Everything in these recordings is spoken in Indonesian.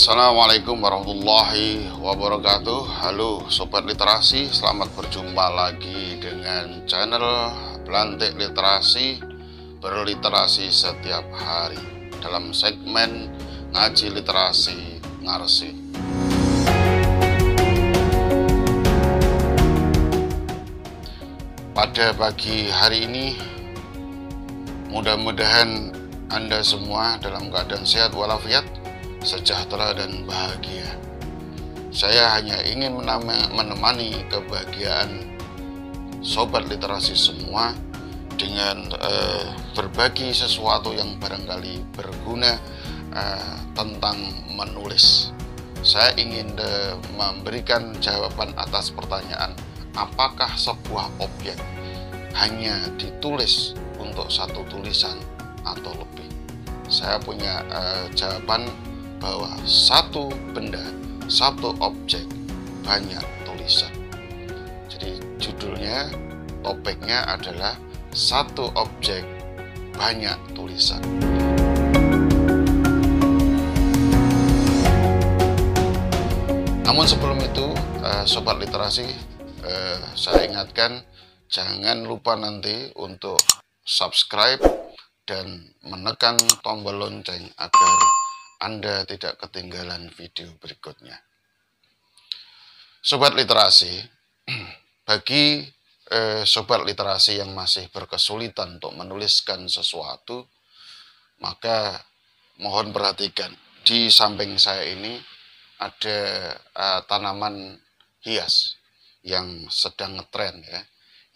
Assalamualaikum warahmatullahi wabarakatuh. Halo Sobat Literasi, selamat berjumpa lagi dengan channel Belantik Literasi, berliterasi setiap hari dalam segmen Ngaji Literasi Ngarsi. Pada pagi hari ini, mudah-mudahan Anda semua dalam keadaan sehat walafiat, sejahtera dan bahagia. Saya hanya ingin menemani kebahagiaan sobat literasi semua dengan berbagi sesuatu yang barangkali berguna tentang menulis. Saya ingin memberikan jawaban atas pertanyaan, apakah sebuah objek hanya ditulis untuk satu tulisan atau lebih? Saya punya jawaban bahwa satu benda, satu objek, banyak tulisan. Jadi judulnya, topiknya adalah satu objek, banyak tulisan. Namun sebelum itu, sobat literasi, saya ingatkan jangan lupa nanti untuk subscribe dan menekan tombol lonceng agar Anda tidak ketinggalan video berikutnya. Sobat literasi, bagi sobat literasi yang masih berkesulitan untuk menuliskan sesuatu, maka mohon perhatikan, di samping saya ini ada tanaman hias yang sedang ngetren ya.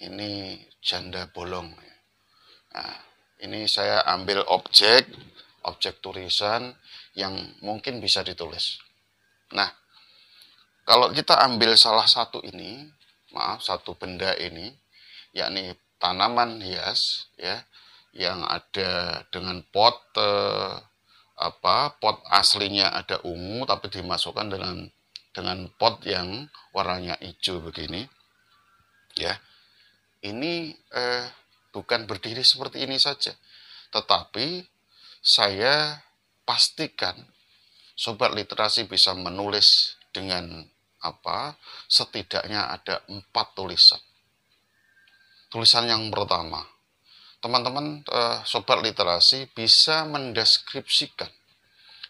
Ini janda bolong. Nah, ini saya ambil objek tulisan yang mungkin bisa ditulis. Nah, kalau kita ambil salah satu ini, satu benda ini, yakni tanaman hias ya, yang ada dengan pot pot aslinya ada ungu tapi dimasukkan dengan pot yang warnanya hijau begini. Ya. Ini bukan berdiri seperti ini saja, tetapi saya pastikan sobat literasi bisa menulis dengan setidaknya ada 4 tulisan. Tulisan yang pertama, teman-teman sobat literasi bisa mendeskripsikan,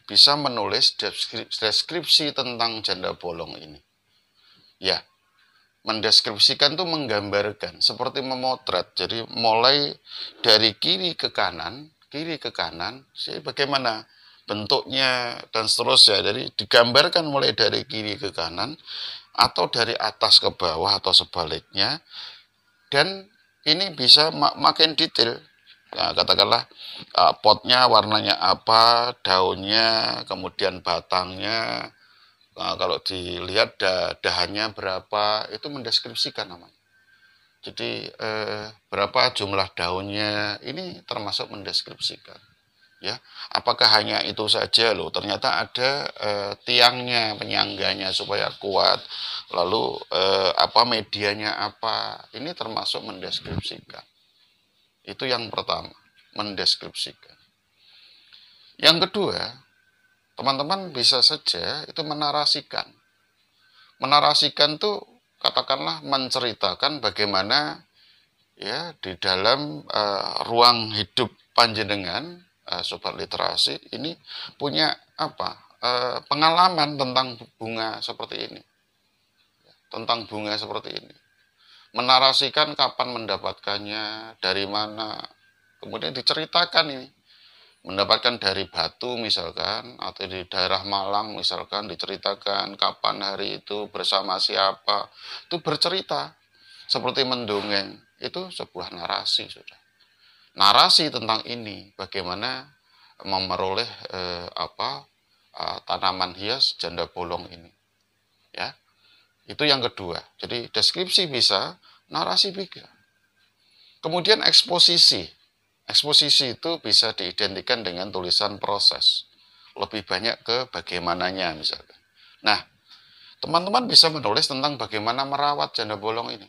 bisa menulis deskripsi tentang janda bolong ini. Ya, mendeskripsikan itu menggambarkan, seperti memotret. Jadi mulai dari kiri ke kanan, jadi bagaimana bentuknya dan seterusnya. Jadi digambarkan mulai dari kiri ke kanan atau dari atas ke bawah atau sebaliknya, dan ini bisa makin detail. Nah, katakanlah potnya warnanya apa, daunnya, kemudian batangnya. Nah, kalau dilihat dahannya berapa, itu mendeskripsikan namanya. Jadi berapa jumlah daunnya, ini termasuk mendeskripsikan. Ya, apakah hanya itu saja loh? Ternyata ada tiangnya, penyangganya supaya kuat. Lalu medianya apa? Ini termasuk mendeskripsikan. Itu yang pertama, mendeskripsikan. Yang kedua, teman-teman bisa saja itu menarasikan. Menarasikan tuh katakanlah menceritakan bagaimana ya di dalam ruang hidup panjenengan, sobat literasi ini punya pengalaman tentang bunga seperti ini, tentang bunga seperti ini. Menarasikan kapan mendapatkannya, dari mana, kemudian diceritakan ini. Mendapatkan dari Batu misalkan, atau di daerah Malang misalkan, diceritakan kapan hari itu, bersama siapa, itu bercerita seperti mendongeng. Itu sebuah narasi sudah. Narasi tentang ini, bagaimana memeroleh tanaman hias janda bolong ini. Ya, itu yang kedua. Jadi deskripsi bisa, narasi bisa. Kemudian eksposisi. Eksposisi itu bisa diidentikan dengan tulisan proses. Lebih banyak ke bagaimananya misalkan. Nah, teman-teman bisa menulis tentang bagaimana merawat janda bolong ini.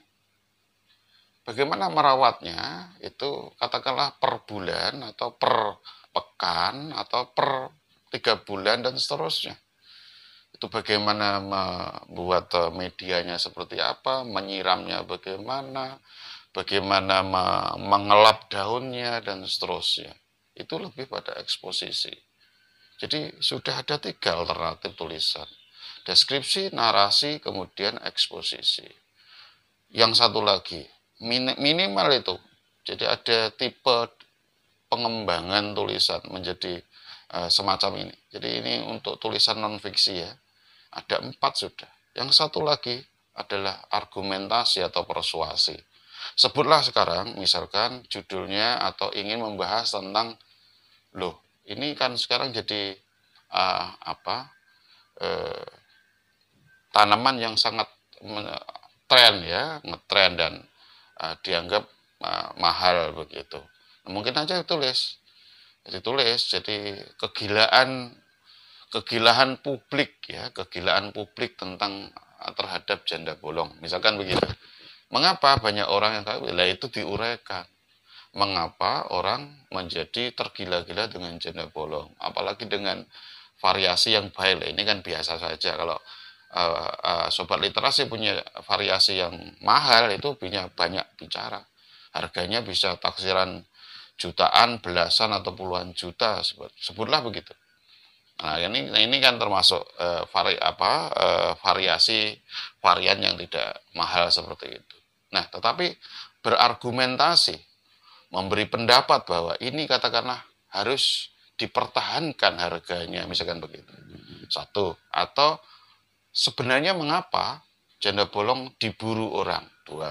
Bagaimana merawatnya, itu katakanlah per bulan atau per pekan atau per 3 bulan dan seterusnya. itu bagaimana membuat medianya seperti apa, menyiramnya bagaimana, bagaimana mengelap daunnya, dan seterusnya. Itu lebih pada eksposisi. Jadi sudah ada 3 alternatif tulisan. Deskripsi, narasi, kemudian eksposisi. Yang satu lagi, minimal itu. Jadi ada tipe pengembangan tulisan menjadi semacam ini. Jadi ini untuk tulisan non-fiksi ya. Ada 4 sudah. Yang satu lagi adalah argumentasi atau persuasi. Sebutlah sekarang, misalkan judulnya atau ingin membahas tentang, loh, ini kan sekarang jadi tanaman yang sangat tren ya, ngetren dan dianggap mahal begitu. Nah, mungkin aja ditulis, jadi kegilaan publik ya, kegilaan publik tentang terhadap janda bolong, misalkan begitu. Mengapa banyak orang yang tahu? Lah itu diuraikan. Mengapa orang menjadi tergila-gila dengan janda bolong, apalagi dengan variasi yang baik. Ini kan biasa saja. Kalau sobat literasi punya variasi yang mahal, itu punya banyak bicara. Harganya bisa taksiran jutaan, belasan atau puluhan juta, sebutlah begitu. Nah, ini kan termasuk variasi varian yang tidak mahal seperti itu. Nah, tetapi berargumentasi, memberi pendapat bahwa ini katakanlah harus dipertahankan harganya, misalkan begitu. Satu, atau sebenarnya mengapa janda bolong diburu orang. 2.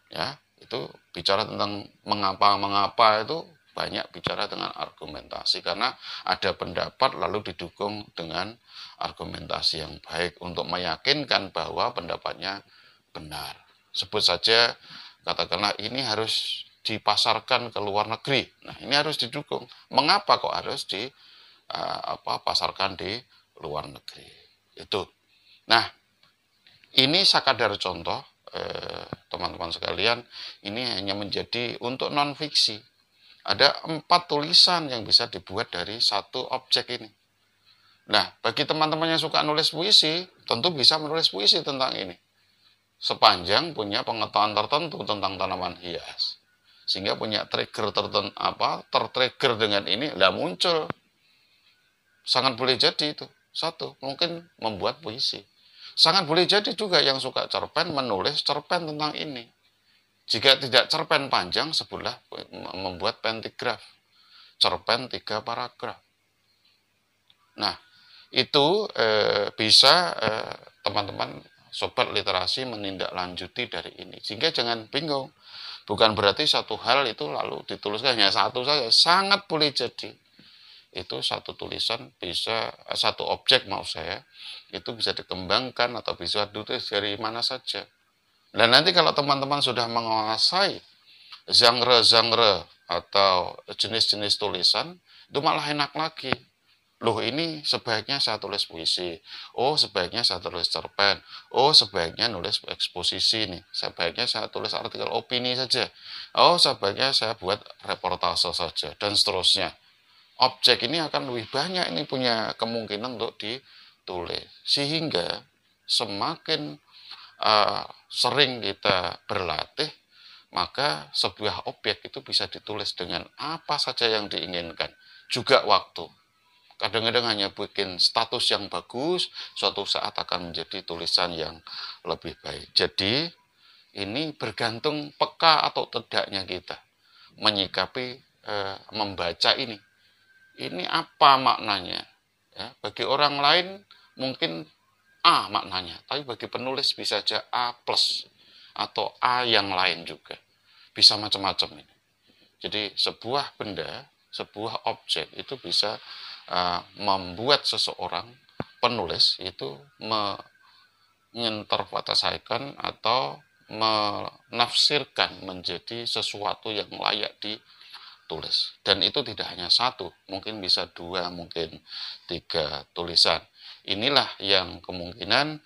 Ya, itu bicara tentang mengapa itu banyak bicara dengan argumentasi, karena ada pendapat lalu didukung dengan argumentasi yang baik untuk meyakinkan bahwa pendapatnya benar. Sebut saja, katakanlah ini harus dipasarkan ke luar negeri. Nah, ini harus didukung. Mengapa kok harus dipasarkan di luar negeri? Itu. Nah, ini sekadar contoh, teman-teman sekalian. Ini hanya menjadi untuk non-fiksi. Ada 4 tulisan yang bisa dibuat dari satu objek ini. Nah, bagi teman-teman yang suka nulis puisi, tentu bisa menulis puisi tentang ini. Sepanjang punya pengetahuan tertentu tentang tanaman hias, sehingga punya trigger tertentu, tertrigger dengan ini, lah muncul. Sangat boleh jadi itu. Satu, mungkin membuat puisi. Sangat boleh jadi juga yang suka cerpen menulis cerpen tentang ini. Jika tidak cerpen panjang, sebutlah membuat pentigraf. Cerpen 3 paragraf. Nah, itu bisa teman-teman sobat literasi menindaklanjuti dari ini. Sehingga jangan bingung. Bukan berarti satu hal itu lalu dituliskan hanya satu saja. Sangat boleh jadi itu satu tulisan bisa, satu objek mau saya, itu bisa dikembangkan atau bisa ditulis dari mana saja. Dan nanti kalau teman-teman sudah menguasai genre-genre atau jenis-jenis tulisan, itu malah enak lagi. Loh, ini sebaiknya saya tulis puisi. Oh, sebaiknya saya tulis cerpen. Oh, sebaiknya nulis eksposisi nih. Sebaiknya saya tulis artikel opini saja. Oh, sebaiknya saya buat reportase saja, dan seterusnya. Objek ini akan lebih banyak ini punya kemungkinan untuk ditulis. Sehingga semakin sering kita berlatih, maka sebuah objek itu bisa ditulis dengan apa saja yang diinginkan. Juga waktu. Kadang-kadang hanya bikin status yang bagus, suatu saat akan menjadi tulisan yang lebih baik. Jadi, ini bergantung peka atau tidaknya kita menyikapi, membaca ini. Ini apa maknanya? Ya, bagi orang lain mungkin A maknanya, tapi bagi penulis bisa saja A plus atau A yang lain juga. Bisa macam-macam ini. Jadi sebuah benda, sebuah objek itu bisa membuat seseorang penulis itu menginterpretasikan atau menafsirkan menjadi sesuatu yang layak ditulis. Dan itu tidak hanya satu, mungkin bisa 2, mungkin 3 tulisan. Inilah yang kemungkinan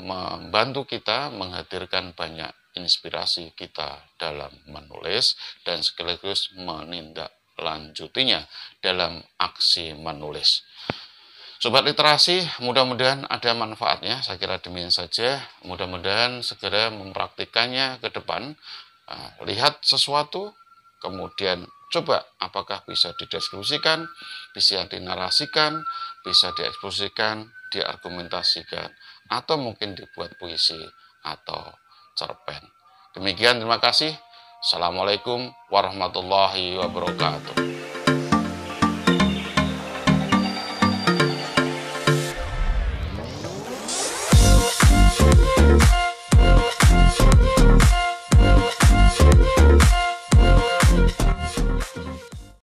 membantu kita menghadirkan banyak inspirasi kita dalam menulis dan sekaligus menindaklanjutinya dalam aksi menulis. Sobat literasi, mudah-mudahan ada manfaatnya. Saya kira demikian saja. Mudah-mudahan segera mempraktikannya ke depan. Lihat sesuatu, kemudian coba apakah bisa dideskripsikan, bisa dinarasikan, bisa diekspresikan, diargumentasikan, atau mungkin dibuat puisi atau cerpen. Demikian, terima kasih. Assalamualaikum warahmatullahi wabarakatuh.